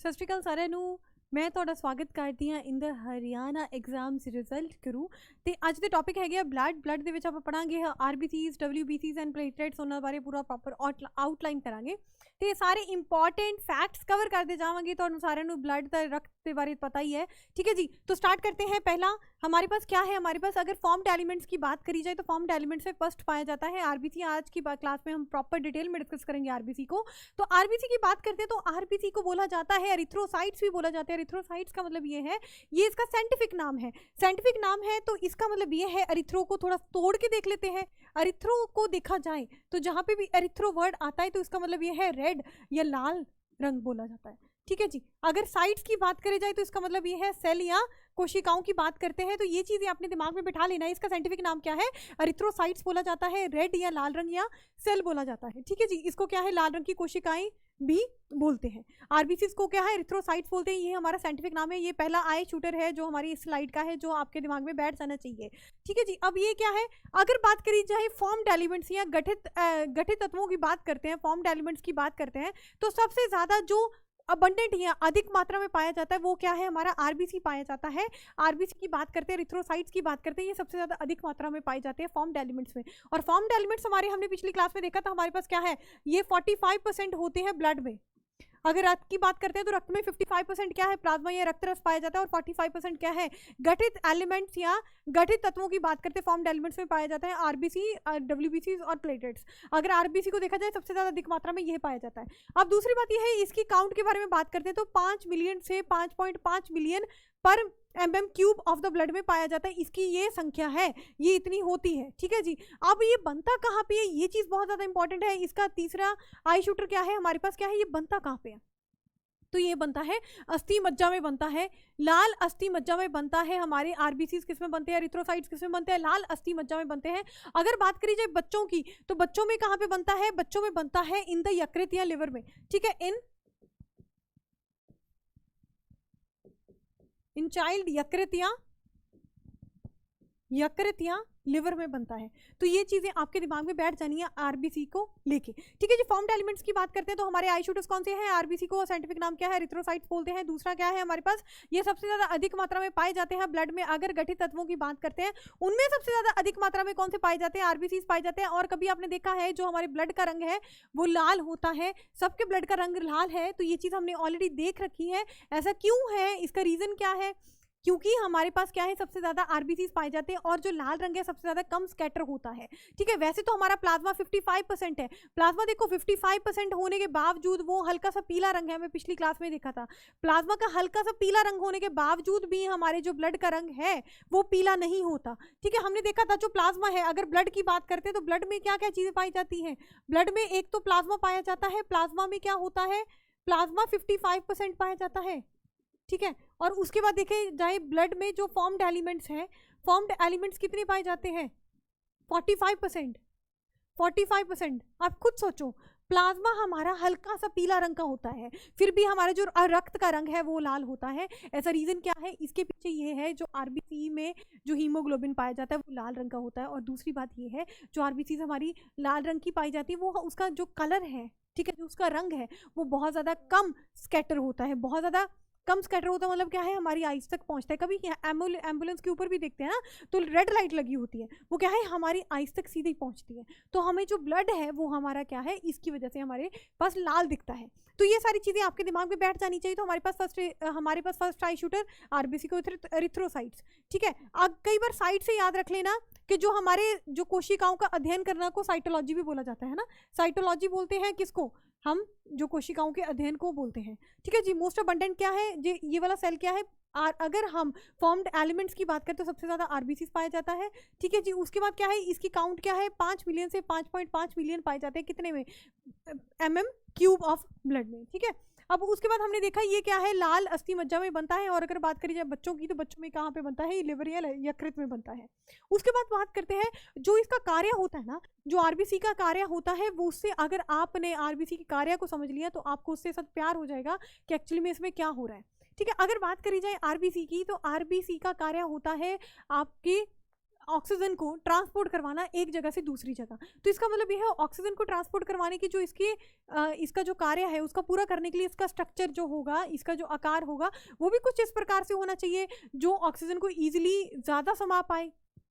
ਸਤਿ ਸ਼੍ਰੀ ਅਕਾਲ ਸਾਰਿਆਂ ਨੂੰ। ਮੈਂ ਤੁਹਾਡਾ ਸਵਾਗਤ ਕਰਦੀ ਹਾਂ ਇਨ ਦ ਹਰਿਆਣਾ ਐਗਜ਼ਾਮਸ ਰਿਜ਼ਲਟ ਕਰੂ। ਤੇ ਅੱਜ ਦੇ ਟੌਪਿਕ ਹੈਗੇ ਆ ਬਲੱਡ ਦੇ ਵਿੱਚ ਆਪਾਂ ਪੜਾਂਗੇ ਆਰਬੀਸੀਜ਼, ਡਬਲਯੂਬੀਸੀਜ਼ ਐਂਡ ਪਲੇਟਲੇਟਸ, ਉਹਨਾਂ ਬਾਰੇ ਪੂਰਾ ਪ੍ਰੋਪਰ ਆਊਟਲਾइन करांगे। तो ये सारे इंपॉर्टेंट फैक्ट्स कवर करते जाएंगे। तो सारे ब्लड का रक्त के बारे पता ही है, ठीक है जी। तो स्टार्ट करते हैं। पहला हमारे पास क्या है, हमारे पास अगर फॉर्म्ड एलिमेंट्स की बात करी जाए तो फॉर्म्ड एलिमेंट्स में फर्स्ट पाया जाता है आरबीसी। आज की क्लास में हम प्रॉपर डिटेल में डिस्कस करेंगे आरबीसी को। तो आरबीसी की बात करते हैं तो आरबीसी को बोला जाता है एरिथ्रोसाइट्स भी बोला जाता है। एरिथ्रोसाइट्स का मतलब ये है, ये इसका साइंटिफिक नाम है। साइंटिफिक नाम है तो इसका मतलब ये है, एरिथ्रो को थोड़ा तोड़ के देख लेते हैं। एरिथ्रो को देखा जाए तो जहाँ पे भी एरिथ्रो वर्ड आता है तो इसका मतलब ये है रेड या लाल रंग बोला जाता है, ठीक है जी। अगर साइट्स की बात करी जाए तो इसका मतलब ये है सेल या कोशिकाओं की बात करते हैं। तो ये चीजें अपने दिमाग में बिठा लेना है। इसका साइंटिफिक नाम क्या है, एरिथ्रोसाइट्स बोला जाता है। रेड या लाल रंग या सेल बोला जाता है, ठीक है जी। इसको क्या है, लाल रंग की कोशिकाएं भी बोलते हैं। आरबीसीज को क्या है, एरिथ्रोसाइट्स बोलते हैं। ये हमारा साइंटिफिक नाम है। ये पहला आई शूटर है जो हमारी इस स्लाइड का है, जो आपके दिमाग में बैठ जाना चाहिए, ठीक है जी। अब ये क्या है, अगर बात करी जाए फॉर्म्ड एलिमेंट्स या गठित तत्वों की बात करते हैं, फॉर्म्ड एलिमेंट्स की बात करते हैं, तो सबसे ज्यादा जो अबंडेंट या अधिक मात्रा में पाया जाता है वो क्या है, हमारा आरबीसी पाया जाता है। आरबीसी की बात करते हैं, एरिथ्रोसाइट्स की बात करते हैं, ये सबसे ज्यादा अधिक मात्रा में पाए जाते हैं फॉर्म्ड एलिमेंट्स में। और फॉर्म्ड एलिमेंट्स हमारे, हमने पिछली क्लास में देखा था, हमारे पास क्या है, ये 45% होते हैं ब्लड में। अगर रक्त की बात करते हैं तो रक्त में 55% क्या है, प्लाज्मा या रक्त रस पाया जाता है, और 45% क्या है, गठित एलिमेंट्स या गठित तत्वों की बात करते हैं फॉर्म्ड एलिमेंट्स में पाया जाता है, आरबीसी, डब्ल्यूबीसी और प्लेटलेट्स। अगर आरबीसी को देखा जाए सबसे ज्यादा अधिक मात्रा में यह पाया जाता है। अब दूसरी बात यह है, इसकी काउंट के बारे में बात करते हैं तो 5 मिलियन से 5.5 मिलियन पर mm cube of the blood में पाया जाता है। इसकी ये संख्या है, ये इतनी होती है, ठीक है जी। अब ये बनता कहाँ पे है, ये चीज बहुत ज्यादा इंपॉर्टेंट है। इसका तीसरा आई शूटर क्या है हमारे पास, क्या है, ये बनता कहाँ पे है, तो ये बनता है अस्थि मज्जा में बनता है। लाल अस्थि मज्जा में बनता है। हमारे आरबीसी किस में बनते हैं, एरिथ्रोसाइट्स किस में बनते हैं, लाल अस्थि मज्जा में बनते हैं। अगर बात करी जाए बच्चों की तो बच्चों में कहाँ पे बनता है, बच्चों में बनता है इन द यकृत या लिवर में, ठीक है। इन चाइल्ड यकृत या लिवर में बनता है। तो ये चीजें आपके दिमाग में बैठ जानी है आरबीसी को लेके, ठीक है जी। फॉर्म्ड एलिमेंट्स की बात करते हैं तो हमारे आई शूटर्स कौन से हैं, आरबीसी को साइंटिफिक नाम क्या है, एरिथ्रोसाइट्स बोलते हैं। दूसरा क्या है हमारे पास, ये सबसे ज्यादा अधिक मात्रा में पाए जाते हैं ब्लड में। अगर गठित तत्वों की बात करते हैं उनमें सबसे ज्यादा अधिक मात्रा में कौन से पाए जाते हैं, आरबीसी पाए जाते हैं। और कभी आपने देखा है जो हमारे ब्लड का रंग है वो लाल होता है, सबके ब्लड का रंग लाल है, तो ये चीज हमने ऑलरेडी देख रखी है। ऐसा क्यों है, इसका रीजन क्या है, क्योंकि हमारे पास क्या है, सबसे ज्यादा आरबीसीज पाए जाते हैं और जो लाल रंग है सबसे ज्यादा कम स्कैटर होता है, ठीक है। वैसे तो हमारा प्लाज्मा 55% है। प्लाज्मा देखो 55% होने के बावजूद वो हल्का सा पीला रंग है, हमें पिछली क्लास में देखा था। प्लाज्मा का हल्का सा पीला रंग होने के बावजूद भी हमारे जो ब्लड का रंग है वो पीला नहीं होता, ठीक है। हमने देखा था जो प्लाज्मा है, अगर ब्लड की बात करते हैं तो ब्लड में क्या क्या चीजें पाई जाती हैं, ब्लड में एक तो प्लाज्मा पाया जाता है। प्लाज्मा में क्या होता है, प्लाज्मा 55% पाया जाता है, ठीक है। और उसके बाद देखे जाए ब्लड में जो फॉर्म्ड एलिमेंट्स हैं, फॉर्म्ड एलिमेंट्स कितने पाए जाते हैं, 45%। आप खुद सोचो, प्लाज्मा हमारा हल्का सा पीला रंग का होता है, फिर भी हमारा जो रक्त का रंग है वो लाल होता है। ऐसा रीजन क्या है, इसके पीछे ये है, जो आरबीसी में जो हीमोग्लोबिन पाया जाता है वो लाल रंग का होता है। और दूसरी बात ये है, जो आरबीसी हमारी लाल रंग की पाई जाती है वो उसका जो कलर है, ठीक है, जो उसका रंग है वो बहुत ज्यादा कम स्कैटर होता है, बहुत ज्यादा कम स्कैटर होता है। मतलब क्या है, हमारी आइज तक पहुंचता है। कभी एम्बुलेंस के ऊपर भी देखते हैं ना तो रेड लाइट लगी होती है, वो क्या है, हमारी आइज तक सीधे पहुंचती है। तो हमें जो ब्लड है वो हमारा क्या है, इसकी वजह से हमारे पास लाल दिखता है। तो ये सारी चीजें आपके दिमाग में बैठ जानी चाहिए। तो हमारे पास फर्स्ट आई शूटर आरबीसी को एरिथ्रोसाइट्स, ठीक है। अब कई बार साइट से याद रख लेना कि जो हमारे जो कोशिकाओं का अध्ययन करना को साइटोलॉजी भी बोला जाता है ना। साइटोलॉजी बोलते हैं किसको, हम जो कोशिकाओं के अध्ययन को बोलते हैं, ठीक है जी। मोस्ट अबंडेंट क्या है, ये वाला सेल क्या है, अगर हम फॉर्म्ड एलिमेंट्स की बात करें तो सबसे ज्यादा आरबीसी पाया जाता है, ठीक है जी। उसके बाद क्या है, इसकी काउंट क्या है, 5 मिलियन से 5.5 मिलियन पाए जाते हैं, कितने में, mm क्यूब ऑफ ब्लड में, ठीक है। अब उसके बाद हमने देखा ये क्या है, लाल अस्थि मज्जा में बनता है। और अगर बात करी जाए बच्चों की तो बच्चों में कहाँ पे बनता है, लिवर या यकृत में बनता है। उसके बाद बात करते हैं जो इसका कार्य होता है ना, जो आरबीसी का कार्य होता है वो, उससे अगर आपने आरबीसी के कार्य को समझ लिया तो आपको उससे साथ प्यार हो जाएगा कि एक्चुअली में इसमें क्या हो रहा है, ठीक है। अगर बात करी जाए आरबीसी की तो आरबीसी का कार्य होता है आपके ऑक्सीजन को ट्रांसपोर्ट करवाना एक जगह से दूसरी जगह। तो इसका मतलब यह है ऑक्सीजन को ट्रांसपोर्ट करवाने की जो इसका जो कार्य है उसका पूरा करने के लिए इसका स्ट्रक्चर जो होगा, इसका जो आकार होगा वो भी कुछ इस प्रकार से होना चाहिए जो ऑक्सीजन को ईजिली ज़्यादा समा पाए।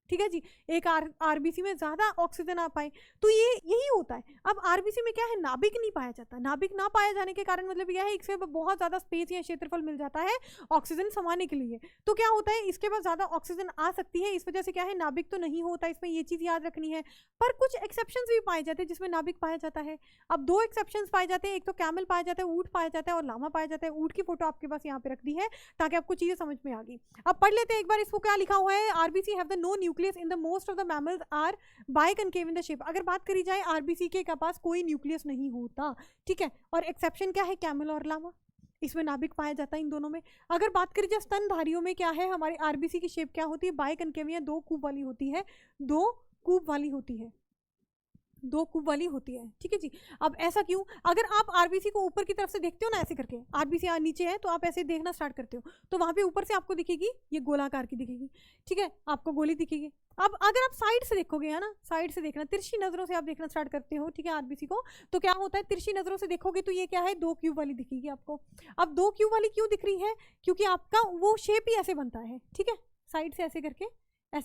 ठीक है जी, एक आरबीसी में ज़्यादा ऑक्सीजन आ पाए। तो ये यही होता है। अब आरबीसी में क्या है, नाभिक नहीं पाया जाता। नाभिक ना पाया जाने के कारण मतलब यह है इससे बहुत ज़्यादा स्पेस या क्षेत्रफल मिल जाता है ऑक्सीजन समाने के लिए। तो क्या होता है, इसके पास ज़्यादा ऑक्सीजन आ सकती है, इस वजह से क्या है नाभिक तो नहीं होता इसमें, ये चीज़ याद रखनी है। पर कुछ एक्सेप्शंस भी पाए जाते हैं जिसमें नाभिक पाया जाता है। अब 2 एक्सेप्शंस पाए जाते हैं, एक तो कैमल पाया जाता है, ऊँट पाया जाता है, और लामा पाया जाता है। ऊँट की फोटो आपके पास यहाँ पे रख दी है ताकि आपको चीज़ें समझ में आ गई। अब पढ़ लेते हैं एक बार इसको, क्या लिखा हुआ है। RBC have the no nucleus in the most of the mammals are biconcave in the shape. अगर बात करी जाए आरबीसी के पास कोई न्यूक्लियस नहीं होता, ठीक है। और एक्सेप्शन क्या है, कैमल और लामा, इसमें नाभिक पाया जाता है इन दोनों में। अगर बात करी जाए स्तनधारियों में क्या है, हमारे आरबीसी की शेप क्या होती है, बाइकनकेव या 2 कूब वाली होती है, 2 कूब वाली होती है, 2 कूब वाली होती है। ठीक है जी। अब ऐसा क्यों, अगर आप आरबीसी को ऊपर की तरफ से देखते हो ना, ऐसे करके आरबीसी नीचे है तो आप ऐसे देखना स्टार्ट करते हो तो वहां पे ऊपर से आपको दिखेगी ये गोलाकार की दिखेगी, ठीक है, आपको गोली दिखेगी। अब अगर आप साइड से देखोगे, है ना, साइड से देखना, तिरछी नजरों से आप देखना स्टार्ट करते हो, ठीक है, आरबीसी को, तो क्या होता है, तिरछी नजरों से देखोगे तो ये क्या है, 2 क्यूब वाली दिखेगी आपको। अब 2 क्यूब वाली क्यों दिख रही है, क्योंकि आपका वो शेप ही ऐसे बनता है, ठीक है, साइड से ऐसे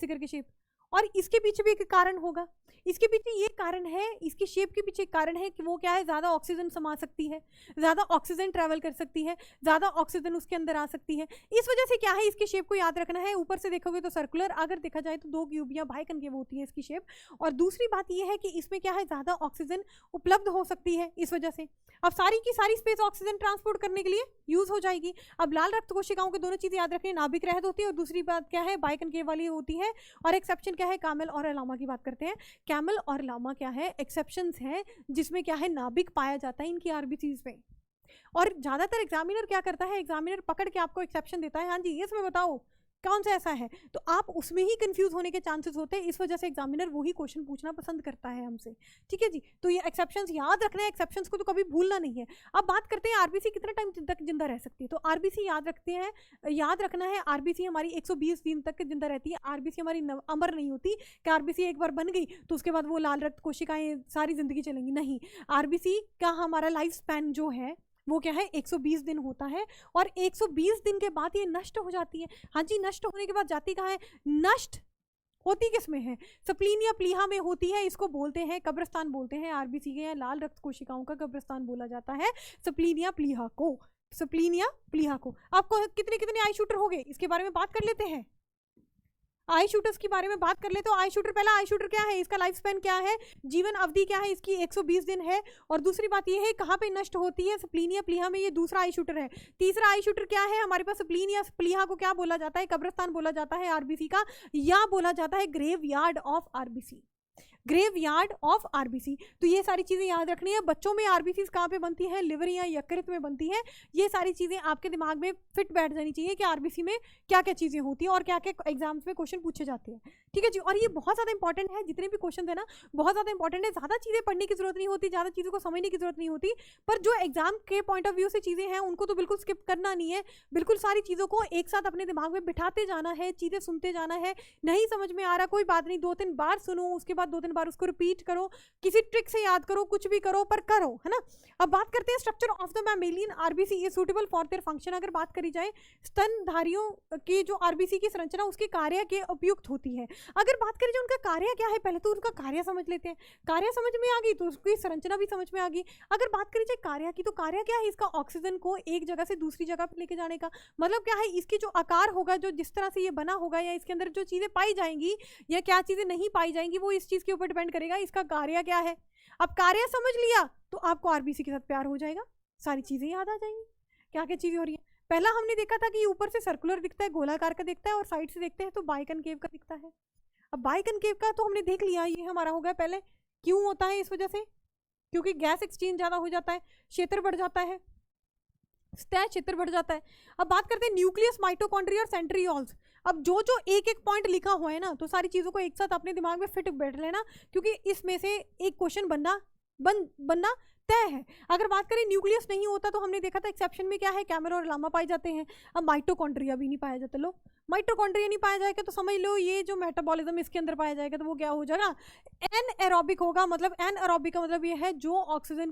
करके शेप। और इसके पीछे भी एक कारण होगा, इसके पीछे ये कारण है, इसकी शेप के पीछे एक कारण है कि वो क्या है, ज़्यादा ऑक्सीजन समा सकती है, ज़्यादा ऑक्सीजन ट्रैवल कर सकती है, ज़्यादा ऑक्सीजन उसके अंदर आ सकती है। इस वजह से क्या है, इसकी शेप को याद रखना है। ऊपर से देखोगे तो सर्कुलर, अगर देखा जाए तो 2 क्यूब या बाइकनकेव होती है इसकी शेप। और दूसरी बात ये है कि इसमें क्या है, ज़्यादा ऑक्सीजन उपलब्ध हो सकती है इस वजह से। अब सारी की सारी स्पेस ऑक्सीजन ट्रांसपोर्ट करने के लिए यूज़ हो जाएगी। अब लाल रक्त कोशिकाओं की दोनों चीज़ें याद रखनी, नाभिक रहित होती है, और दूसरी बात क्या है, बाइकनकेव वाली होती है। और एक्सेप्शन क्या है, कैमल और लामा की बात करते हैं। कैमल और लामा क्या है, एक्सेप्शंस हैं जिसमें क्या है, नाभिक पाया जाता है इनकी आरबीसीज में। और ज्यादातर एग्जामिनर क्या करता है, एग्जामिनर पकड़ के आपको एक्सेप्शन देता है, हाँ जी इसमें बताओ कौन सा ऐसा है, तो आप उसमें ही कंफ्यूज होने के चांसेस होते हैं। इस वजह से एग्जामिनर वही क्वेश्चन पूछना पसंद करता है हमसे, ठीक है जी। तो ये एक्सेप्शंस याद रखना है, एक्सेप्शंस को तो कभी भूलना नहीं है। अब बात करते हैं आरबीसी कितने टाइम तक जिंदा रह सकती है। तो आरबीसी याद रखना है, आरबीसी हमारी 120 दिन तक जिंदा रहती है। आरबीसी हमारी अमर नहीं होती कि आरबीसी एक बार बन गई तो उसके बाद वो लाल रक्त कोशिकाएं सारी जिंदगी चलेंगी, नहीं। आरबीसी का हमारा लाइफ स्पैन जो है वो क्या है, 120 दिन होता है, और 120 दिन के बाद ये नष्ट हो जाती है। हाँ जी, नष्ट होने के बाद जाती कहाँ है, नष्ट होती किस में है, स्प्लीन या प्लीहा में होती है। इसको बोलते हैं कब्रिस्तान बोलते हैं, आरबीसी के या लाल रक्त कोशिकाओं का कब्रिस्तान बोला जाता है स्प्लीन या प्लीहा को, स्प्लीन या प्लीहा को। आपको कितने कितने आई शूटर हो गए, इसके बारे में बात कर लेते हैं। आई शूटर्स के बारे में बात कर ले तो आई शूटर, पहला आई शूटर क्या है, इसका लाइफ स्पैन क्या है, जीवन अवधि क्या है इसकी, 120 दिन है। और दूसरी बात ये है कहाँ पे नष्ट होती है, स्प्लीन या प्लीहा में, ये दूसरा आई शूटर है। तीसरा आई शूटर क्या है हमारे पास, स्प्लीन या प्लीहा को क्या बोला जाता है, कब्रिस्तान बोला जाता है आरबीसी का, या बोला जाता है graveyard of RBC, graveyard of RBC. तो ये सारी चीजें याद रखनी है। बच्चों में आरबीसी कहाँ पे बनती है, लिवर या यकृत में बनती है। ये सारी चीजें आपके दिमाग में फिट बैठ जानी चाहिए कि आरबीसी में क्या क्या चीजें होती हैं और क्या क्या एग्जाम्स में क्वेश्चन पूछे जाते हैं, ठीक है जी। और ये बहुत ज्यादा इंपॉर्टेंट है, जितने भी क्वेश्चन है ना बहुत ज्यादा इंपॉर्टेंट है। ज्यादा चीजें पढ़ने की जरूरत नहीं होती, ज्यादा चीजों को समझने की जरूरत नहीं होती, पर जो एग्जाम के पॉइंट ऑफ व्यू से चीजें हैं उनको तो बिल्कुल स्किप करना नहीं है। बिल्कुल सारी चीजों को एक साथ अपने दिमाग में बिठाते जाना है, चीजें सुनते जाना है। नहीं समझ में आ रहा कोई बात नहीं, 2-3 बार सुनो, उसके बाद 2-3 बार उसको रिपीट करो, किसी ट्रिक से याद करो, कुछ भी करो पर करो, है ना। अब बात करते हैं structure of the mammalian RBC is suitable for their function. अगर बात करी जाए स्तनधारियों की जो आरबीसी की संरचना उसके कार्य के उपयुक्त होती है। अगर बात करी जाए उनका कार्य क्या है, पहले तो उनका कार्य समझ लेते हैं। कार्य समझ में आ गई तो उसकी संरचना भी समझ में आ गई। अगर बात करी जाए कार्य की, तो कार्य क्या है, इसका ऑक्सीजन को एक जगह से दूसरी जगह पर लेके जाने का मतलब क्या है, इसकी जो आकार होगा, जो जिस तरह से ये बना होगा, या इसके अंदर जो चीजें पाई जाएंगी या क्या चीजें नहीं पाई जाएंगी, वो इस चीज के ऊपर डिपेंड करेगा इसका कार्य क्या है। अब कार्य समझ लिया तो आपको आरबीसी के साथ प्यार हो जाएगा, सारी चीजें याद आ जाएंगी क्या क्या चीजें हो रही है। पहला हमने देखा था कि ऊपर से सर्कुलर दिखता है, गोलाकार का दिखता है, और साइड से देखते हैं तो बाइकनकेव का दिखता है। अब बाइकनकेव का तो हमने देख लिया, ये हमारा हो गया पहले। क्यों होता है, इस वजह से क्योंकि गैस एक्सचेंज ज्यादा हो जाता है, क्षेत्र बढ़ जाता है, स्टैच क्षेत्र बढ़ जाता है। अब बात करते हैं न्यूक्लियस, माइटोकॉन्ड्रिया और सेंट्रियोल्स। अब जो जो एक एक पॉइंट लिखा हुआ है ना, तो सारी चीजों को एक साथ अपने दिमाग में फिट बैठ लेना, क्योंकि इसमें से एक क्वेश्चन बनना बनना तय है। अगर बात करें न्यूक्लियस नहीं होता तो हमने देखा था एक्सेप्शन में क्या है, कैमरा और लामा पाए जाते हैं। अब माइटोकॉन्ड्रिया भी नहीं पाया जाता। लो माइटोकॉन्ड्रिया नहीं पाया जाएगा तो समझ लो ये जो मेटाबॉलिज्म इसके अंदर पाया जाएगा तो वो क्या हो जाएगा, एनएरोबिक होगा। मतलब एनएरोबिक का मतलब ये है जो ऑक्सीजन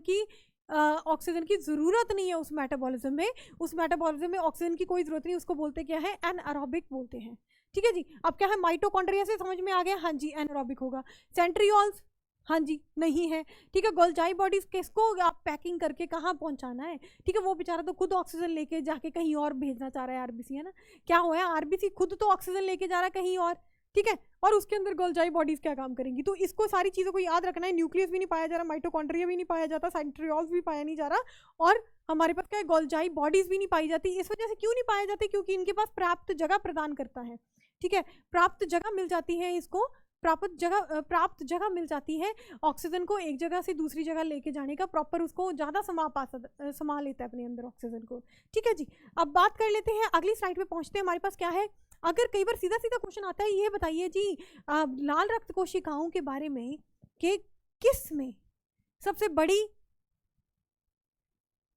की ज़रूरत नहीं है उस मेटाबॉलिज्म में, उस मेटाबॉलिज्म में ऑक्सीजन की कोई ज़रूरत नहीं, उसको बोलते क्या है, एनएरोबिक बोलते हैं। ठीक है जी। अब क्या है, माइटोकॉन्ड्रिया से समझ में आ गया, हाँ जी एनएरोबिक होगा। सेंट्रियोल्स, हाँ जी नहीं है। ठीक है। गोल्जाई बॉडीज किसको आप पैकिंग करके कहाँ पहुंचाना है, ठीक है, वो बेचारा तो खुद ऑक्सीजन लेके जाके कहीं और भेजना चाह रहा है आरबीसी, है ना। क्या हुआ है, आरबीसी खुद तो ऑक्सीजन लेके जा रहा है कहीं और, ठीक है, और उसके अंदर गोल्जाई बॉडीज क्या काम करेंगी। तो इसको सारी चीज़ों को याद रखना है। न्यूक्लियस भी नहीं पाया जा रहा, माइटोकॉन्ड्रिया भी नहीं पाया जाता, सेंट्रियोल्स भी पाया नहीं जा रहा, और हमारे पास क्या है, गोल्जाई बॉडीज भी नहीं पाई जाती। इस वजह से क्यों नहीं पाई जाती, क्योंकि इनके पास प्राप्त जगह प्रदान करता है। ठीक है, प्राप्त जगह मिल जाती है इसको, प्राप्त जगह मिल जाती है ऑक्सीजन को एक जगह से दूसरी जगह लेके जाने का, प्रॉपर उसको ज़्यादा समा लेता है अपने अंदर ऑक्सीजन को। ठीक है जी। अब बात कर लेते हैं, अगली स्लाइड पे पहुंचते हैं। हमारे पास क्या है, अगर कई बार सीधा सीधा क्वेश्चन आता है, ये बताइए जी लाल रक्त कोशिकाओं के बारे में कि किस में सबसे बड़ी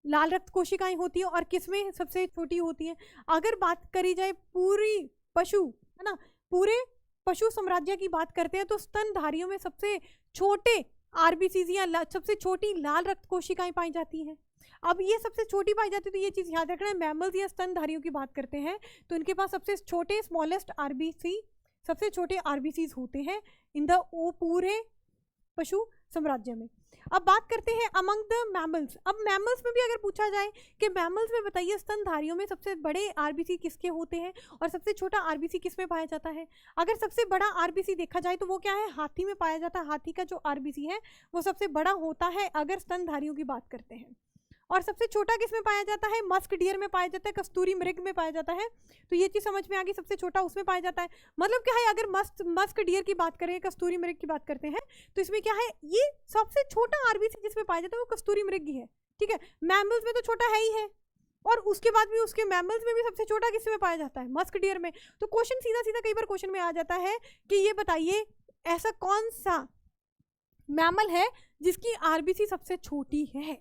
लाल रक्त कोशिकाएं होती है और किस में सबसे छोटी होती है। अगर बात करी जाए पूरी पशु, है ना, पूरे पशु साम्राज्य की बात करते हैं तो स्तनधारियों में सबसे छोटे आरबीसीज या सबसे छोटी लाल रक्त कोशिकाएं पाई जाती हैं। अब ये सबसे छोटी पाई जाती है तो ये चीज़ याद रखना है, मैमल्स या स्तनधारियों की बात करते हैं तो इनके पास सबसे छोटे स्मॉलेस्ट आरबीसी, सबसे छोटे आरबीसीज होते हैं इन द पूरे पशु साम्राज्य में। अब बात करते हैं अमंग द मैमल्स। अब मैमल्स में भी अगर पूछा जाए कि मैमल्स में बताइए स्तनधारियों में सबसे बड़े आरबीसी किसके होते हैं और सबसे छोटा आरबीसी किस में पाया जाता है। अगर सबसे बड़ा आरबीसी देखा जाए तो वो क्या है, हाथी में पाया जाता है। हाथी का जो आरबीसी है वो सबसे बड़ा होता है अगर स्तनधारियों की बात करते हैं। और सबसे छोटा किस में पाया जाता है, मस्क डियर में पाया जाता है, कस्तूरी मृग में पाया जाता है। तो ये चीज़ समझ में आ गई, सबसे छोटा उसमें पाया जाता है। मतलब क्या है, अगर मस्क डियर की बात करें, कस्तूरी मृग की बात करते हैं तो इसमें क्या है, ये सबसे छोटा आरबीसी जिसमें पाया जाता है वो कस्तूरी मृग ही है। ठीक है, मैमल्स में तो छोटा है ही है, और उसके बाद भी उसके मैमल्स में भी सबसे छोटा किस में पाया जाता है, मस्क डियर में। तो क्वेश्चन सीधा सीधा कई बार क्वेश्चन में आ जाता है कि ये बताइए ऐसा कौन सा मैमल है जिसकी आरबीसी सबसे छोटी है,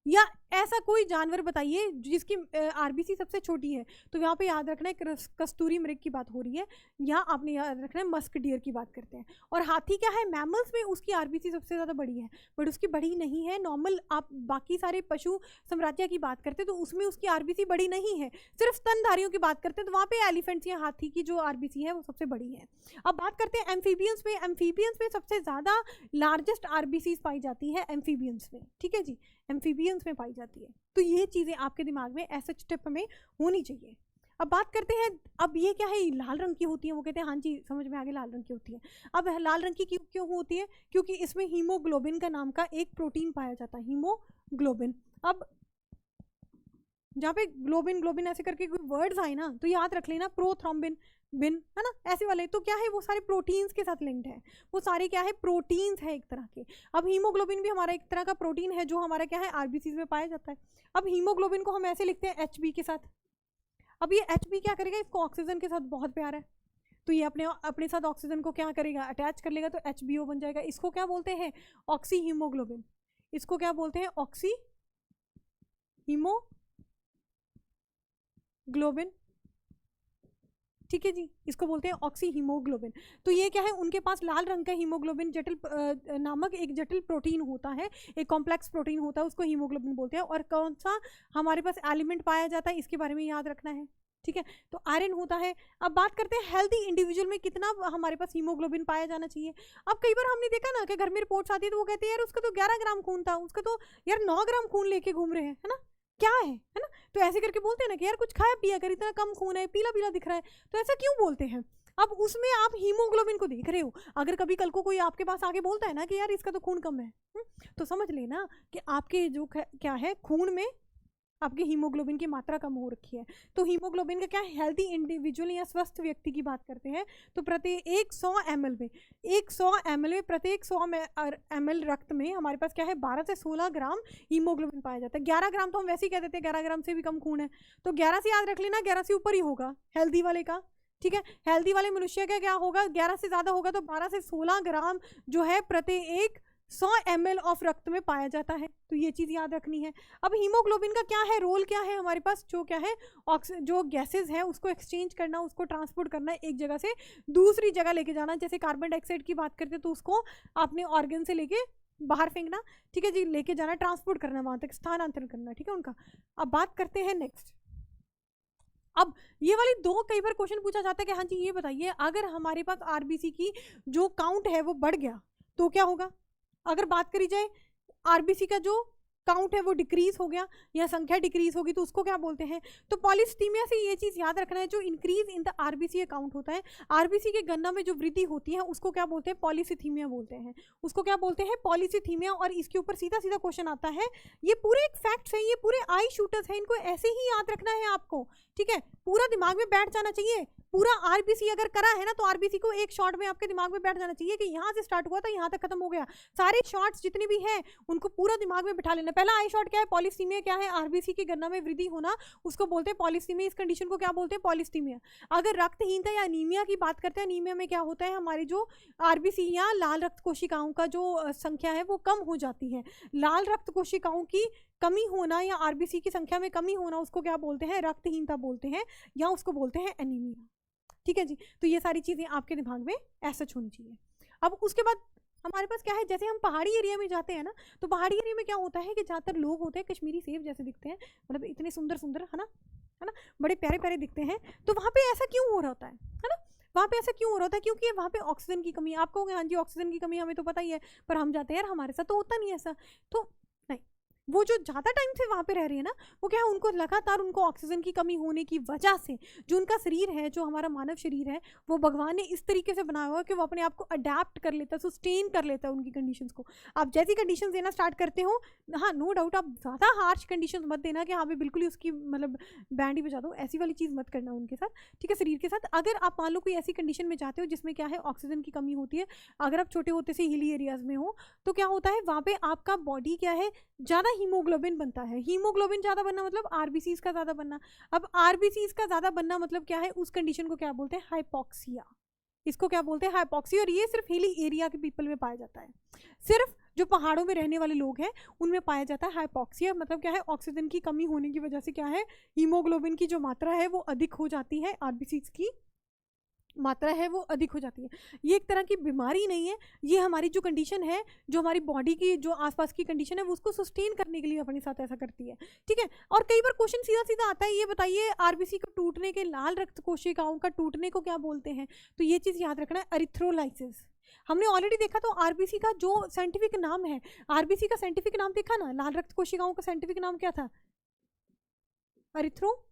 या ऐसा कोई जानवर बताइए जिसकी आरबीसी सबसे छोटी है। तो यहाँ पे याद रखना है कस्तूरी मृग की बात हो रही है, यहाँ आपने याद रखना है मस्क डियर की बात करते हैं। और हाथी क्या है, मैमल्स में उसकी आरबीसी सबसे ज़्यादा बड़ी है, बट उसकी बड़ी नहीं है नॉर्मल। आप बाकी सारे पशु साम्राज्य की बात करते हैं तो उसमें उसकी आरबीसी बड़ी नहीं है, सिर्फ स्तनधारियों की बात करते हैं तो वहाँ पे एलिफेंट्स या हाथी की जो आरबीसी है वो सबसे बड़ी है। अब बात करते हैं एम्फीबियंस में। एम्फीबियंस में सबसे ज़्यादा लार्जेस्ट आरबीसी पाई जाती है एम्फीबियंस में। ठीक है जी, एम्फीबियंस में पाई जाती है। तो ये चीज़ें आपके दिमाग में ऐसे टिप में होनी चाहिए। अब बात करते हैं, अब ये क्या है, लाल रंग की होती है, वो कहते हैं हाँ जी समझ में आ गया लाल रंग की होती है। अब लाल रंग की क्यों होती है, क्योंकि इसमें हीमोग्लोबिन का नाम का एक प्रोटीन पाया जाता है, हीमोग्लोबिन। अब जहाँ पे ग्लोबिन ग्लोबिन ऐसे करके कोई वर्ड्स आए ना तो याद रख लेना, प्रोथ्रोम्बिन बिन, है ना, ऐसे वाले। तो क्या है, वो सारे प्रोटीन्स के साथ लिंक्ड है, वो सारे क्या है, प्रोटीन्स है एक तरह के। अब हीमोग्लोबिन भी हमारा एक तरह का प्रोटीन है जो हमारा क्या है, आरबीसीज में पाया जाता है। अब हीमोग्लोबिन को हम ऐसे लिखते हैं एचबी के साथ। अब ये एचबी क्या करेगा, इसको ऑक्सीजन के साथ बहुत प्यार है तो ये अपने साथ ऑक्सीजन को क्या करेगा, अटैच कर लेगा, तो एचबीओ बन जाएगा। इसको क्या बोलते हैं, ऑक्सी हीमोग्लोबिन। इसको क्या बोलते हैं, ऑक्सी हीमोग्लोबिन। ठीक है जी, इसको बोलते हैं ऑक्सी हीमोग्लोबिन। तो ये क्या है, उनके पास लाल रंग का हीमोग्लोबिन जटिल नामक एक जटिल प्रोटीन होता है, एक कॉम्प्लेक्स प्रोटीन होता है, उसको हीमोग्लोबिन बोलते हैं। और कौन सा हमारे पास एलिमेंट पाया जाता है इसके बारे में याद रखना है। ठीक है, तो आयरन होता है। अब बात करते हैं हेल्दी इंडिविजुअल में कितना हमारे पास हीमोग्लोबिन पाया जाना चाहिए। अब कई बार हमने देखा ना कि घर में रिपोर्ट्स आती है तो वो कहते हैं यार उसका तो 11 ग्राम खून था, उसका तो यार 9 ग्राम खून लेके घूम रहे हैं, है ना, क्या है ना। तो ऐसे करके बोलते हैं ना कि यार कुछ खाया पिया कर, इतना कम खून है, पीला पीला दिख रहा है, तो ऐसा क्यों बोलते हैं। अब उसमें आप हीमोग्लोबिन को देख रहे हो, अगर कभी कल को कोई आपके पास आके बोलता है ना कि यार इसका तो खून कम है, तो समझ लेना कि आपके जो क्या है, खून में आपके हीमोग्लोबिन की मात्रा कम हो रखी है। तो हीमोग्लोबिन का क्या है, हेल्दी इंडिविजुअल या स्वस्थ व्यक्ति की बात करते हैं तो प्रत्येक 100 ml में प्रत्येक 100 ml रक्त में हमारे पास क्या है, 12 से 16 ग्राम हीमोग्लोबिन पाया जाता है। 11 ग्राम तो हम वैसे ही कह देते हैं 11 ग्राम से भी कम खून है, तो 11 से याद रख लेना, 11 से ऊपर ही होगा हेल्दी वाले का। ठीक है, हेल्दी वाले मनुष्य का क्या होगा, 11 से ज़्यादा होगा तो 12 से 16 ग्राम जो है प्रत्येक 100 ml ऑफ रक्त में पाया जाता है, तो ये चीज़ याद रखनी है। अब हीमोग्लोबिन का क्या है रोल, क्या है हमारे पास, जो क्या है जो गैसेज है उसको एक्सचेंज करना, उसको ट्रांसपोर्ट करना, एक जगह से दूसरी जगह लेके जाना। जैसे कार्बन डाइऑक्साइड की बात करते हैं तो उसको अपने ऑर्गन से लेके बाहर फेंकना, ठीक है जी, लेके जाना, ट्रांसपोर्ट करना, वहां तक स्थानांतरण करना, ठीक है उनका। अब बात करते हैं नेक्स्ट। अब ये वाली दो कई बार क्वेश्चन पूछा जाता है कि हाँ जी ये बताइए अगर हमारे पास आरबीसी की जो काउंट है वो बढ़ गया तो क्या होगा। अगर बात करी जाए आरबीसी का जो काउंट है वो डिक्रीज हो गया या संख्या डिक्रीज होगी तो उसको क्या बोलते हैं। तो पॉलीसिथीमिया से ये चीज याद रखना है, जो increase in the RBC account होता है, आरबीसी के गणना में जो वृद्धि होती है उसको क्या बोलते हैं, पॉलीसिथीमिया बोलते हैं, उसको क्या बोलते हैं, पॉलीसिथीमिया। और इसके ऊपर सीधा सीधा क्वेश्चन आता है, ये पूरे एक फैक्ट्स हैं, ये पूरे आई शूटर्स हैं, इनको ऐसे ही याद रखना है आपको, ठीक है, पूरा दिमाग में बैठ जाना चाहिए। पूरा आरबीसी अगर करा है ना तो आरबीसी को एक शॉट में आपके दिमाग में बैठ जाना चाहिए कि यहाँ से स्टार्ट हुआ था यहाँ तक खत्म हो गया। सारे शॉट्स जितने भी हैं उनको पूरा दिमाग में बिठा लेना। पहला आई शॉट क्या है, पॉलीसिथीमिया क्या है, आरबीसी की गणना में वृद्धि होना, उसको बोलते हैं पॉलीसिथीमिया। इस कंडीशन को क्या बोलते हैं, पॉलीसिथीमिया। अगर रक्तहीनता या अनीमिया की बात करते हैं, अनीमिया में क्या होता है, हमारी जो आरबीसी या लाल रक्त कोशिकाओं का जो संख्या है वो कम हो जाती है। लाल रक्त कोशिकाओं की कमी होना या आरबीसी की संख्या में कमी होना उसको क्या बोलते हैं, रक्तहीनता बोलते हैं, या उसको बोलते हैं एनीमिया, ठीक है जी। तो ये सारी चीजें आपके दिमाग में ऐसा होनी चाहिए। अब उसके बाद हमारे पास क्या है, जैसे हम पहाड़ी एरिया में जाते हैं ना, तो पहाड़ी एरिया में क्या होता है कि ज़्यादातर लोग होते हैं कश्मीरी सेब जैसे दिखते हैं, मतलब इतने सुंदर सुंदर, है ना, बड़े प्यारे प्यारे दिखते हैं। तो वहाँ पे ऐसा क्यों हो रहा होता है ना, वहाँ पे ऐसा क्यों हो रहा होता है, क्योंकि वहाँ पे ऑक्सीजन की कमी। आप कहोगे हाँ जी ऑक्सीजन की कमी हमें तो पता ही है, पर हम जाते हैं यार हमारे साथ तो होता नहीं ऐसा। तो नहीं, वो जो ज़्यादा टाइम से वहाँ पे रह रही है ना, वो क्या है, उनको लगातार उनको ऑक्सीजन की कमी होने की वजह से जो उनका शरीर है, जो हमारा मानव शरीर है, वो भगवान ने इस तरीके से बनाया हुआ है कि वो अपने आप को अडेप्ट कर लेता है, सस्टेन कर लेता है उनकी कंडीशंस को। आप जैसी कंडीशंस देना स्टार्ट करते हो, हाँ नो डाउट आप ज़्यादा हार्श कंडीशंस मत देना कि हाँ भाई बिल्कुल ही उसकी मतलब बैंड ही बजा दो, ऐसी वाली चीज़ मत करना उनके साथ, ठीक है, शरीर के साथ। अगर आप मान लो कोई ऐसी कंडीशन में जाते हो जिसमें क्या है ऑक्सीजन की कमी होती है, अगर आप छोटे होते से हिली एरियाज में हो, तो क्या होता है वहाँ पे आपका बॉडी क्या है, ज़्यादा हीमोग्लोबिन बनता है। हीमोग्लोबिन ज़्यादा बनना मतलब आरबीसीज का ज़्यादा बनना। अब आरबीसीज का ज़्यादा बनना मतलब क्या है, उस कंडीशन को क्या बोलते हैं, हाइपोक्सिया। इसको क्या बोलते हैं, हाइपोक्सिया। और ये सिर्फ हिली एरिया के पीपल में पाया जाता है, सिर्फ जो पहाड़ों में रहने वाले लोग हैं उनमें पाया जाता है हाइपोक्सिया। मतलब क्या है, ऑक्सीजन की कमी होने की वजह से क्या है, हीमोग्लोबिन की जो मात्रा है वो अधिक हो जाती है, आरबीसीज की मात्रा है वो अधिक हो जाती है। ये एक तरह की बीमारी नहीं है, ये हमारी जो कंडीशन है, जो हमारी बॉडी की जो आसपास की कंडीशन है वो उसको सस्टेन करने के लिए अपने साथ ऐसा करती है, ठीक है। और कई बार क्वेश्चन सीधा सीधा आता है, ये बताइए आरबीसी को टूटने के, लाल रक्त कोशिकाओं का टूटने को क्या बोलते हैं। तो ये चीज़ याद रखना है, एरिथ्रोलाइसिस। हमने ऑलरेडी देखा तो आरबीसी का जो साइंटिफिक नाम है, आरबीसी का साइंटिफिक नाम देखा ना, लाल रक्त कोशिकाओं का साइंटिफिक नाम क्या था, एरिथ्रोसाइट्स।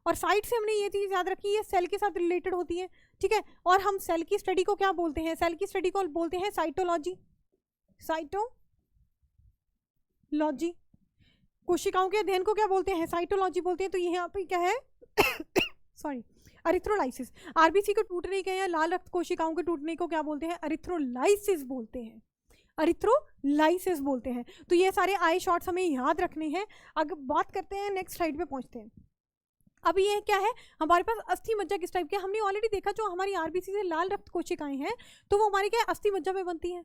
और साइट से हमने ये चीज़ याद रखी है, सेल के साथ रिलेटेड होती है, ठीक है। और हम सेल की स्टडी को क्या बोलते हैं, सेल की स्टडी को बोलते हैं साइटोलॉजी, साइटोलॉजी। कोशिकाओं के अध्ययन को क्या बोलते हैं, साइटोलॉजी बोलते हैं। तो यहाँ पे क्या है सॉरी, एरिथ्रोलाइसिस। आरबीसी को टूटने के या लाल रक्त कोशिकाओं के टूटने को क्या बोलते हैं, एरिथ्रोलाइसिस बोलते हैं, एरिथ्रोलाइसिस बोलते हैं। तो ये सारे आई शॉट्स हमें याद रखने हैं। अगर बात करते हैं नेक्स्ट स्लाइड पे पहुंचते हैं। अब ये क्या है, हमारे पास अस्थि मज्जा किस टाइप की, हमने ऑलरेडी देखा जो हमारी आरबीसी से लाल रक्त कोशिकाएं हैं तो वो हमारी क्या है, अस्थि मज्जा में बनती है,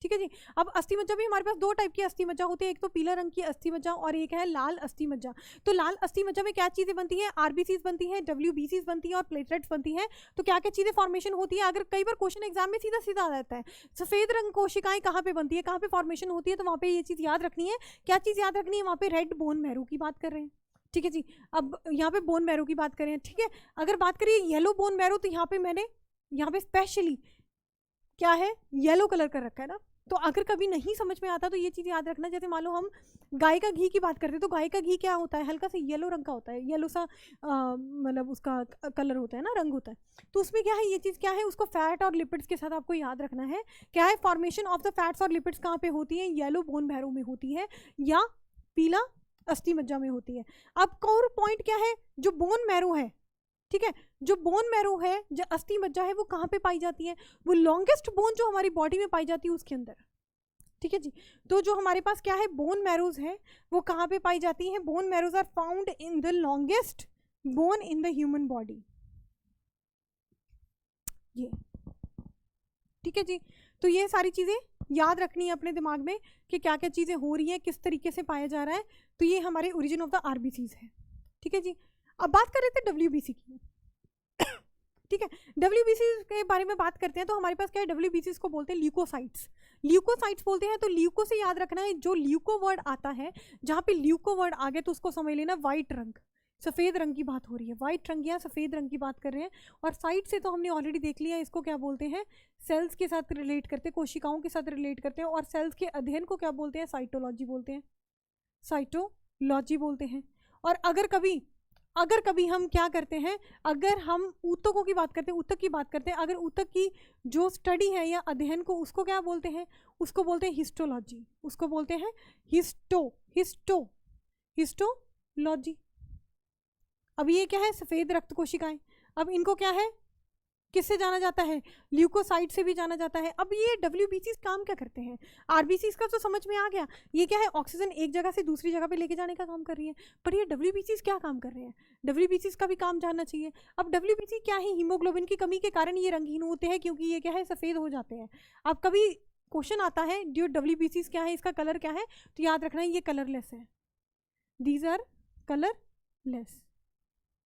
ठीक है जी। अब अस्थि मज्जा भी हमारे पास दो टाइप की अस्थि मज्जा होती है, एक तो पीला रंग की अस्थि मज्जा और एक है लाल अस्थि मज्जा। तो लाल अस्थि मज्जा में क्या चीज़ें बनती हैं, आरबीसीज बनती हैं, डब्ल्यूबीसीज बनती हैं और प्लेटलेट्स बनती हैं। तो क्या क्या चीज़ें फॉर्मेशन होती है, अगर कई बार क्वेश्चन एग्जाम में सीधा सीधा आ जाता है, सफ़ेद रंग कोशिकाएं कहाँ पे बनती है, कहाँ पे फॉर्मेशन होती है, तो वहाँ पे ये चीज़ याद रखनी है। क्या चीज़ याद रखनी है, वहाँ पे रेड बोन मैरो की बात कर रहे हैं, ठीक है जी। अब यहाँ पे बोन मैरो की बात करें, ठीक है। अगर बात करिए येलो बोन मैरो, तो यहाँ पे मैंने यहाँ पे स्पेशली क्या है, येलो कलर कर रखा है ना। तो अगर कभी नहीं समझ में आता तो ये चीज़ याद रखना। जैसे मान लो हम गाय का घी की बात करते हैं, तो गाय का घी क्या होता है, हल्का सा येलो रंग का होता है, येलो सा मतलब उसका कलर होता है ना, रंग होता है। तो उसमें क्या है, ये चीज़ क्या है, उसको फैट और लिपिड्स के साथ आपको याद रखना है। क्या है, फॉर्मेशन ऑफ द फैट्स और लिपिड्स कहाँ पे होती है, येलो बोन मैरो में होती है या पीला अस्थि मज्जा में होती है। अब कोर पॉइंट क्या है, जो बोन मैरो है, ठीक है, जो बोन मैरो है, जो अस्थि मज्जा है, वो कहाँ पे पाई जाती है, वो लॉन्गेस्ट बोन जो हमारी बॉडी में पाई जाती है उसके अंदर, ठीक है जी। तो जो हमारे पास क्या है, बोन मैरोज है, वो कहाँ पे पाई जाती है, bone marrows are found in the longest bone in the human body, ये ठीक है जी। तो ये सारी चीज़ें याद रखनी है अपने दिमाग में कि क्या क्या चीज़ें हो रही हैं, किस तरीके से पाया जा रहा है। तो ये हमारे ओरिजिन ऑफ द आरबीसीज है, ठीक है जी। अब बात कर रहे थे डब्ल्यूबीसी की, ठीक है। डब्ल्यूबीसी के बारे में बात करते हैं तो हमारे पास क्या है, डब्ल्यूबीसी को बोलते हैं ल्यूकोसाइट्स, ल्यूकोसाइट्स बोलते हैं। तो ल्यूको से याद रखना है, जो ल्यूको वर्ड आता है, जहाँ पे ल्यूको वर्ड आ गया तो उसको समझ लेना वाइट रंग, सफ़ेद रंग की बात हो रही है, वाइट रंग या सफ़ेद रंग की बात कर रहे हैं। और साइट से तो हमने ऑलरेडी देख लिया, इसको क्या बोलते हैं, सेल्स के साथ रिलेट करते हैं, कोशिकाओं के साथ रिलेट करते हैं। और सेल्स के अध्ययन को क्या बोलते हैं, साइटोलॉजी बोलते हैं, साइटोलॉजी बोलते हैं। और अगर कभी हम क्या करते हैं, अगर हम ऊतकों की बात करते हैं, ऊतक की बात करते हैं, अगर ऊतक की जो स्टडी है या अध्ययन को, उसको क्या बोलते हैं, उसको बोलते हैं हिस्टोलॉजी, उसको बोलते हैं हिस्टोलॉजी। अब ये क्या है, सफ़ेद रक्त कोशिकाएं। अब इनको क्या है, किससे जाना जाता है, ल्यूकोसाइट से भी जाना जाता है। अब ये डब्ल्यूबीसीज काम क्या करते हैं, आरबीसीज का तो समझ में आ गया, ये क्या है, ऑक्सीजन एक जगह से दूसरी जगह पे लेके जाने का काम कर रही है। पर ये डब्ल्यूबीसीज क्या काम कर रहे हैं, डब्ल्यूबीसीज का भी काम जानना चाहिए। अब डब्ल्यूबीसी क्या है, हीमोग्लोबिन की कमी के कारण ये रंगीन होते हैं, क्योंकि ये क्या है, सफ़ेद हो जाते हैं। अब कभी क्वेश्चन आता है जो डब्ल्यूबीसीज क्या है, इसका कलर क्या है, तो याद रखना है ये कलरलेस है, दीज आर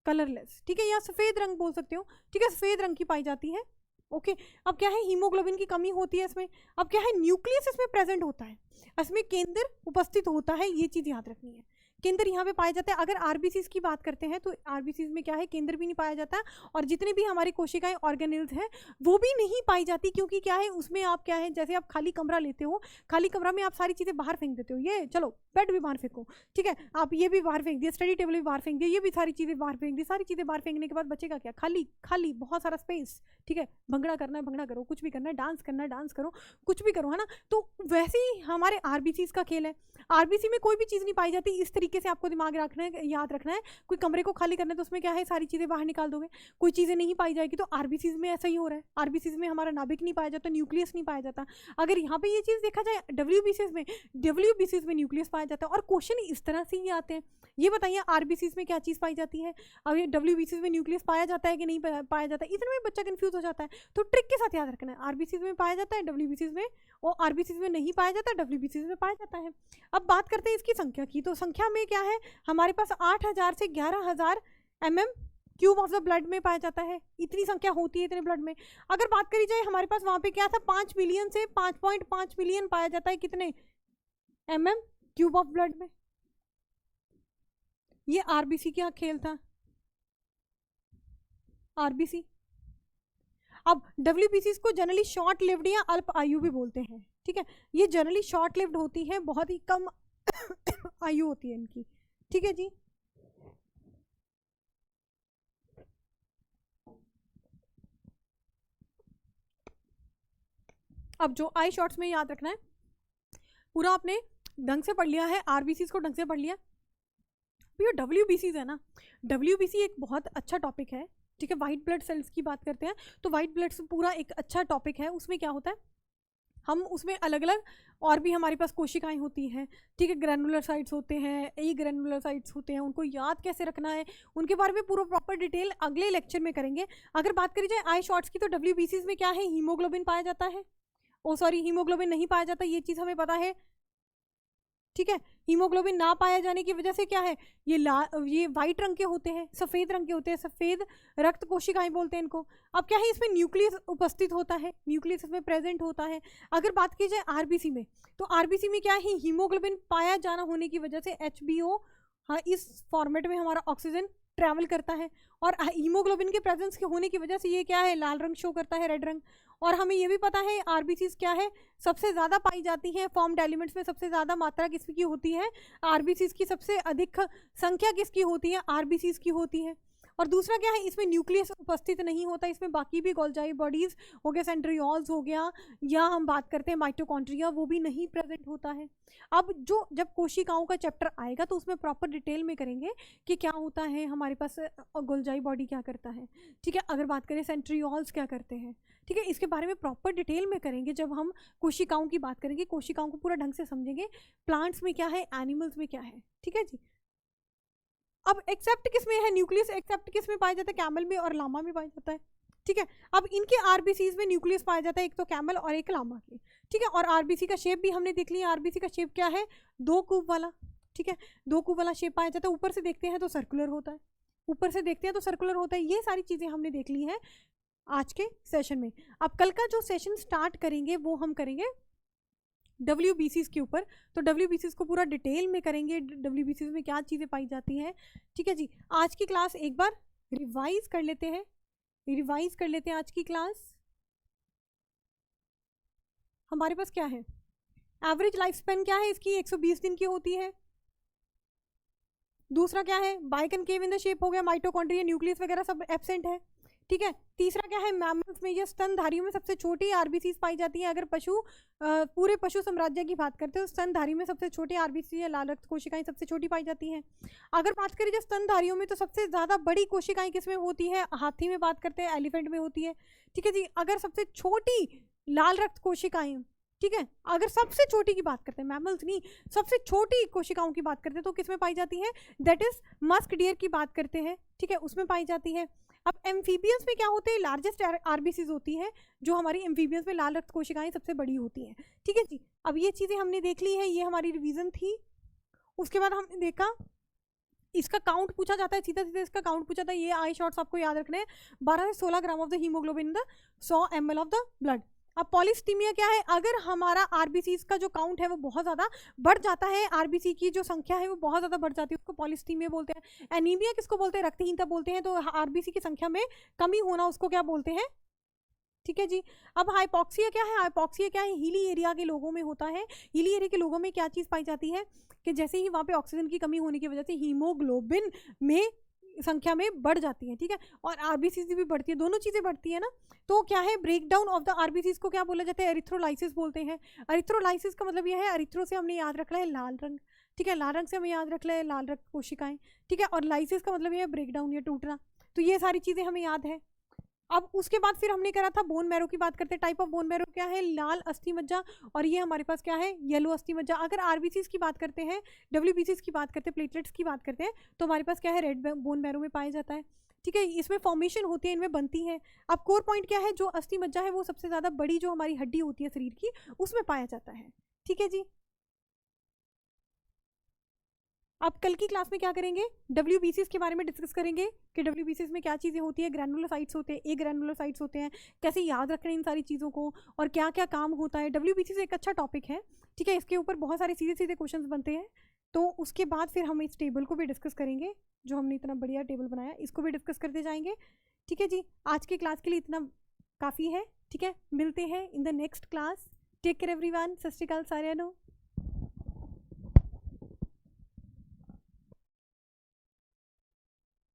कलरलेस, ठीक है, या सफ़ेद रंग बोल सकते हो, ठीक है, सफ़ेद रंग की पाई जाती है। ओके, अब क्या है, हीमोग्लोबिन की कमी होती है इसमें। अब क्या है, न्यूक्लियस इसमें प्रेजेंट होता है, इसमें केंद्र उपस्थित होता है, ये चीज़ याद रखनी है, केंद्र यहाँ पे पाया जाता है। अगर आरबीसीज की बात करते हैं तो आरबीसीज में क्या है, केंद्र भी नहीं पाया जाता, और जितने भी हमारी कोशिकाएं ऑर्गेनेल्स हैं वो भी नहीं पाई जाती, क्योंकि क्या है, उसमें आप क्या है, जैसे आप खाली कमरा लेते हो, खाली कमरा में आप सारी चीज़ें बाहर फेंक देते हो, ये चलो बेड भी बाहर फेंको, ठीक है, आप ये भी बाहर फेंक दिया, स्टडी टेबल भी बाहर फेंक दिया, ये भी सारी चीज़ें बाहर फेंक दी, सारी चीज़ें बाहर फेंकने के बाद बचेगा क्या, खाली खाली बहुत सारा स्पेस, ठीक है। भंगड़ा करना है भंगड़ा करो, कुछ भी करना है, डांस करना है डांस करो, कुछ भी करो, है ना। तो वैसे ही हमारे आरबीसीज का खेल है, आरबीसी में कोई भी चीज़ नहीं पाई जाती। इस तरीके से आपको दिमाग रखना है, याद रखना है, कोई कमरे को खाली करना है तो उसमें क्या है, सारी चीज़ें बाहर निकाल दोगे, कोई चीज़ें नहीं पाई जाएगी। तो आरबीसीज में ऐसा ही हो रहा है, आरबीसीज में हमारा नाभिक नहीं पाया जाता, न्यूक्लियस नहीं पाया जाता। अगर यहाँ पे ये चीज़ देखा जाए, डब्ल्यूबीसीज में न्यूक्लियस पाया जाता है। और क्वेश्चन इस तरह से ही आते हैं, ये बताइए आरबीसीज में क्या चीज़ पाई जाती है, अब ये डब्ल्यूबीसीज में न्यूक्लियस पाया जाता है कि नहीं पाया जाता है, इतने में बच्चा कंफ्यूज हो जाता है। तो ट्रिक के साथ याद रखना है, आरबीसीज में पाया जाता है, डब्ल्यूबीसीज में, और आरबीसीज में नहीं पाया जाता, डब्ल्यूबीसीज में पाया जाता है। अब बात करते हैं इसकी संख्या की, तो संख्या में क्या है, हमारे पास 8000 से 11000 mm³ ऑफ द ब्लड में पाया जाता है, इतनी संख्या होती है इतने ब्लड में। अगर बात करी जाए हमारे पास वहाँ पे क्या था, 5 मिलियन से 5.5 मिलियन पाया जाता है, कितने mm³ ऑफ ब्लड में। ये आरबीसी क्या खेल था, आरबीसी। अब डब्ल्यूबीसी को जनरली शॉर्ट लिव्ड या अल्प आयु भी बोलते हैं, ठीक है, ये जनरली शॉर्ट लिव्ड होती है, बहुत ही कम आयु होती है इनकी, ठीक है जी। अब जो आई शॉर्ट्स में याद रखना है, पूरा आपने ढंग से पढ़ लिया है, आरबीसी को ढंग से पढ़ लिया। ये डब्ल्यूबीसी है ना, डब्ल्यूबीसी एक बहुत अच्छा टॉपिक है, ठीक है। वाइट ब्लड सेल्स की बात करते हैं तो वाइट ब्लड से पूरा एक अच्छा टॉपिक है। उसमें क्या होता है, हम उसमें अलग अलग और भी हमारे पास कोशिकाएं होती हैं, ठीक है, ग्रैनुलर साइट्स होते हैं, ए ग्रैनुलर साइट्स होते हैं, उनको याद कैसे रखना है, उनके बारे में पूरा प्रॉपर डिटेल अगले लेक्चर में करेंगे। अगर बात करी जाए आई शॉर्ट्स की, तो डब्ल्यूबीसीज में क्या है, हीमोग्लोबिन पाया जाता है, ओ सॉरी हीमोग्लोबिन नहीं पाया जाता, ये चीज़ हमें पता है, ठीक है। हीमोग्लोबिन ना पाया जाने की वजह से क्या है, ये वाइट रंग के होते हैं, सफ़ेद रंग के होते हैं, सफ़ेद रक्त कोशिकाएं बोलते हैं इनको। अब क्या है, इसमें न्यूक्लियस उपस्थित होता है, न्यूक्लियस इसमें प्रेजेंट होता है। अगर बात की जाए आरबीसी में, तो आरबीसी में क्या है, हीमोग्लोबिन पाया जाना होने की वजह से HBO, हाँ, इस फॉर्मेट में हमारा ऑक्सीजन ट्रैवल करता है, और हीमोग्लोबिन के प्रेजेंस के होने की वजह से ये क्या है, लाल रंग शो करता है, रेड रंग। और हमें ये भी पता है आरबीसीज क्या है, सबसे ज़्यादा पाई जाती है, फॉर्म्ड एलिमेंट्स में सबसे ज़्यादा मात्रा किसकी होती है, आरबीसीज की सबसे अधिक संख्या किसकी होती है, आरबीसीज की होती है। और दूसरा क्या है, इसमें न्यूक्लियस उपस्थित नहीं होता, इसमें बाकी भी गोल्जाई बॉडीज़ हो गया, सेंट्रियोल्स हो गया, या हम बात करते हैं माइटोकॉन्ड्रिया, वो भी नहीं प्रेजेंट होता है। अब जब कोशिकाओं का चैप्टर आएगा तो उसमें प्रॉपर डिटेल में करेंगे कि क्या होता है हमारे पास, गोल्जाई बॉडी क्या करता है, ठीक है। अगर बात करें सेंट्रियोल्स क्या करते हैं, ठीक है, इसके बारे में प्रॉपर डिटेल में करेंगे जब हम कोशिकाओं की बात करेंगे, कोशिकाओं को पूरा ढंग से समझेंगे, प्लांट्स में क्या है, एनिमल्स में क्या है, ठीक है जी। अब एक्सेप्ट किस में है न्यूक्लियस, एक्सेप्ट किस में पाया जाता है, कैमल में और लामा में पाया जाता है, ठीक है। अब इनके आरबीसीज में न्यूक्लियस पाया जाता है, एक तो कैमल और एक लामा के, ठीक है। और आरबीसी का शेप भी हमने देख लिया, आरबीसी का शेप क्या है, 2 कूब वाला, ठीक है, 2 कूब वाला शेप पाया जाता है। ऊपर से देखते हैं तो सर्कुलर होता है, ऊपर से देखते हैं तो सर्कुलर होता है। ये सारी चीज़ें हमने देख ली हैं आज के सेशन में। अब कल का जो सेशन स्टार्ट करेंगे वो हम करेंगे WBCs के ऊपर। तो WBCs को पूरा डिटेल में करेंगे, WBCs में क्या चीज़ें पाई जाती हैं, ठीक है जी। आज की क्लास एक बार रिवाइज कर लेते हैं, रिवाइज कर लेते हैं आज की क्लास। हमारे पास क्या है, एवरेज लाइफ स्पेन क्या है इसकी, 120 दिन की होती है। दूसरा क्या है, बाइकनकेव इन द शेप हो गया, माइटोकॉन्ड्रिया, न्यूक्लियस वगैरह सब एब्सेंट है, ठीक है। तीसरा क्या है, मैमल्स में ये स्तनधारियों में सबसे छोटी आरबीसीज पाई जाती है। अगर पूरे पशु साम्राज्य की बात करते हैं तो स्तनधारी में सबसे छोटी आरबीसी या लाल रक्त कोशिकाएं सबसे छोटी पाई जाती हैं। अगर बात करें जो स्तनधारियों में तो सबसे ज़्यादा बड़ी कोशिकाएं किस में होती है, हाथी में बात करते हैं, एलिफेंट में होती है, ठीक है जी। अगर सबसे छोटी लाल रक्त कोशिकाएं, ठीक है, अगर सबसे छोटी की बात करते हैं, मैमल्स नहीं, सबसे छोटी कोशिकाओं की बात करते हैं तो किसमें पाई जाती है, दैट इज मस्क डियर की बात करते हैं, ठीक है, उसमें पाई जाती है। अब एम्फीबियंस में क्या होते हैं, लार्जेस्ट आरबीसीज होती है, जो हमारी एम्फीबियंस में लाल रक्त कोशिकाएं सबसे बड़ी होती हैं, ठीक है जी। अब ये चीज़ें हमने देख ली है, ये हमारी रिवीजन थी। उसके बाद हमने देखा इसका काउंट पूछा जाता है, सीधा सीधा इसका काउंट पूछा था। ये आई शॉट्स आपको याद रखने हैं, 12 से 16 gram of the haemoglobin in the 100 ml of the blood. अब पॉलीसिटीमिया क्या है, अगर हमारा आरबीसी का जो काउंट है वो बहुत ज़्यादा बढ़ जाता है, आरबीसी की जो संख्या है वो बहुत ज़्यादा बढ़ जाती है, उसको पॉलीसिटीमिया बोलते हैं। एनीमिया किसको बोलते हैं, रक्तहीनता बोलते हैं। तो आरबीसी की संख्या में कमी होना उसको क्या बोलते हैं, ठीक है जी। अब हाइपॉक्सिया क्या है, हाइपॉक्सिया क्या है, हीली एरिया के लोगों में होता है। हीली एरिया के लोगों में क्या चीज़ पाई जाती है कि जैसे ही वहाँ पे ऑक्सीजन की कमी होने की वजह से हीमोग्लोबिन में संख्या में बढ़ जाती है, ठीक है, और आरबीसीज भी बढ़ती है, दोनों चीज़ें बढ़ती है ना। तो क्या है, breakdown of the RBCs को क्या बोला जाता है, एरिथ्रोलाइसिस बोलते हैं। एरिथ्रोलाइसिस का मतलब यह है, एरिथ्रो से हमने याद रखना है लाल रंग, ठीक है, लाल रंग से हमें याद रखना है लाल रक्त कोशिकाएं, ठीक है, और लाइसिस का मतलब यह है ब्रेक डाउन या टूटना। तो ये सारी चीज़ें हमें याद है। अब उसके बाद फिर हमने करा था बोन मैरो की बात करते हैं। टाइप ऑफ बोन मैरो क्या है, लाल अस्थि मज्जा, और ये हमारे पास क्या है, येलो अस्थि मज्जा। अगर आरबीसीज की बात करते हैं, डब्ल्यूबीसीज की बात करते हैं, प्लेटलेट्स की बात करते हैं, तो हमारे पास क्या है, रेड बोन मैरो में पाया जाता है, ठीक है। इसमें फॉर्मेशन होती है, इनमें बनती है। अब कोर पॉइंट क्या है, जो अस्थि मज्जा है वो सबसे ज़्यादा बड़ी जो हमारी हड्डी होती है शरीर की, उसमें पाया जाता है, ठीक है जी। अब कल की क्लास में क्या करेंगे, WBCs के बारे में डिस्कस करेंगे कि WBCs में क्या चीज़ें होती है, ग्रैनुलोसाइट्स होते हैं, ए ग्रैनुलोसाइट्स होते हैं, कैसे याद रखना इन सारी चीज़ों को, और क्या क्या काम होता है। WBCs एक अच्छा टॉपिक है, ठीक है, इसके ऊपर बहुत सारे सीधे सीधे क्वेश्चंस बनते हैं। तो उसके बाद फिर हम इस टेबल को भी डिस्कस करेंगे, जो हमने इतना बढ़िया टेबल बनाया, इसको भी डिस्कस करते जाएंगे, ठीक है जी। आज की क्लास के लिए इतना काफ़ी है, ठीक है, मिलते हैं in the next class. Take care everyone, सत श्री अकाल सारिਆਂ ਨੂੰ।